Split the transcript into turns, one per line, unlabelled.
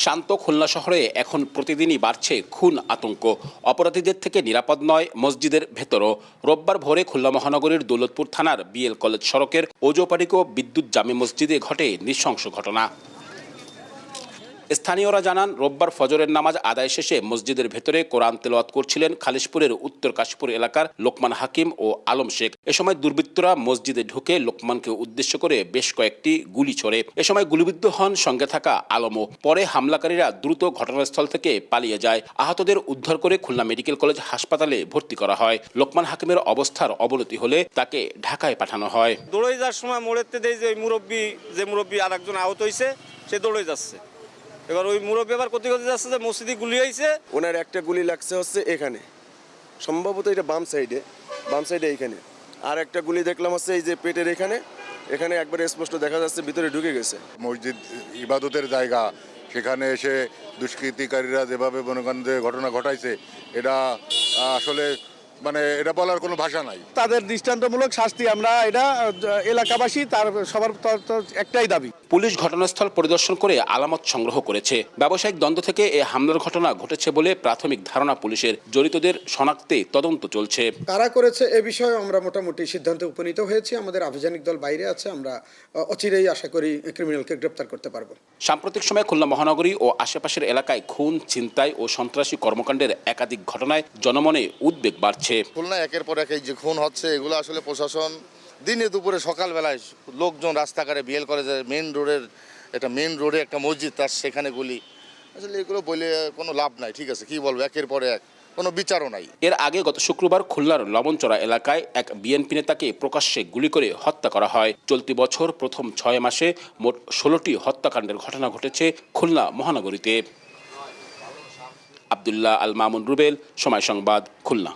শান্ত খুলনা শহরে এখন প্রতিদিনই বাড়ছে খুন আতঙ্ক। অপরাধীদের থেকে নিরাপদ নয় মসজিদের ভেতরও। রোববার ভোরে খুলনা মহানগরীর দৌলতপুর থানার বিএল কলেজ সড়কের ওজোপাড়িকো বিদ্যুৎ জামে মসজিদে ঘটে নৃশংস ঘটনা। স্থানীয়রা জানান, রোববার ফজরের নামাজ আদায় শেষে মসজিদের ভেতরে কোরআন তেলাওয়াত করছিলেন খালিশপুরের উত্তর কাশীপুর এলাকার লোকমান হাকিম ও আলম শেখ। এ সময় দুর্বৃত্তরা মসজিদে ঢুকে লোকমানকে উদ্দেশ্য করে বেশ কয়েকটি গুলি ছোড়ে। এ সময় গুলিবিদ্ধ হন সঙ্গে থাকা আলমও। পরে হামলাকারীরা দ্রুত ঘটনাস্থল থেকে পালিয়ে যায়। আহতদের উদ্ধার করে খুলনা মেডিকেল কলেজ হাসপাতালে ভর্তি করা হয়। লোকমান হাকিমের অবস্থার অবনতি হলে তাকে ঢাকায় পাঠানো হয়।
দৌড়ে যাওয়ার সময় মোড়েতে দেয় যে মুরব্বী আর একজন আহত হয়েছে, সে দৌড়ে যাচ্ছে। এবার ওই মুরব্বী আবার কোথায় যাচ্ছে যে মসজিদে গুলি হয়েছে।
ওনার একটা গুলি লাগছে হচ্ছে এখানে, সম্ভবত এটা বাম সাইডে এইখানে। আর একটা গুলি দেখলাম হচ্ছে এই যে পেটের এখানে একবারে স্পষ্ট দেখা যাচ্ছে ভিতরে ঢুকে গেছে।
মসজিদ ইবাদতের জায়গা, সেখানে এসে দুষ্কৃতিকারীরা যেভাবে মনোকান্তে ঘটনা ঘটাইছে, এটা আসলে এটা বলার কোনো ভাষা নাই।
তাদের দৃষ্টান্তমূলক শাস্তি আমরা এটা এলাকাবাসী তার সবার একটাই দাবি।
পুলিশ ঘটনাস্থল পরিদর্শন করে আলামত সংগ্রহ করেছে। ব্যবসায়িক দ্বন্দ্ব থেকে এ হামলার ঘটনা ঘটেছে বলে প্রাথমিক ধারণা পুলিশের। জড়িতদের শনাক্তে তদন্ত চলছে।
কারা করেছে এ বিষয়ে আমরা মোটামুটি সিদ্ধান্তে উপনীত হয়েছি। আমাদের আভিযানিক দল বাইরে আছে, আমরা অচিরেই আশা করি ক্রিমিনালকে গ্রেপ্তার করতে পারবো।
সাম্প্রতিক সময়ে খুলনা মহানগরী ও আশেপাশের এলাকায় খুন, ছিনতাই ও সন্ত্রাসী কর্মকাণ্ডের একাধিক ঘটনায় জনমনে উদ্বেগ বাড়ছে।
খুলনা একের পর এক এই যে খুন হচ্ছে, এগুলো আসলে প্রশাসন দিনে দুপুরে সকালবেলায় লোকজন রাস্তাঘাটে বিএল কলেজের মেন রোডে একটা মসজিদ, তার সেখানে গুলি, আসলে এগুলো বলে কোনো লাভ নাই। ঠিক আছে, কি বলবো, একের পরে এক, কোনো বিচারও নাই।
এর আগে গত শুক্রবার খুলনার লবণচড়া এলাকায় এক বিএনপি নেতাকে প্রকাশ্যে গুলি করে হত্যা করা হয়। চলতি বছর প্রথম 6 মাসে মোট 16টি হত্যাকাণ্ডের ঘটনা ঘটেছে খুলনা মহানগরীতে। আব্দুল্লাহ আল মামুন রুবেল, সময় সংবাদ, খুলনা।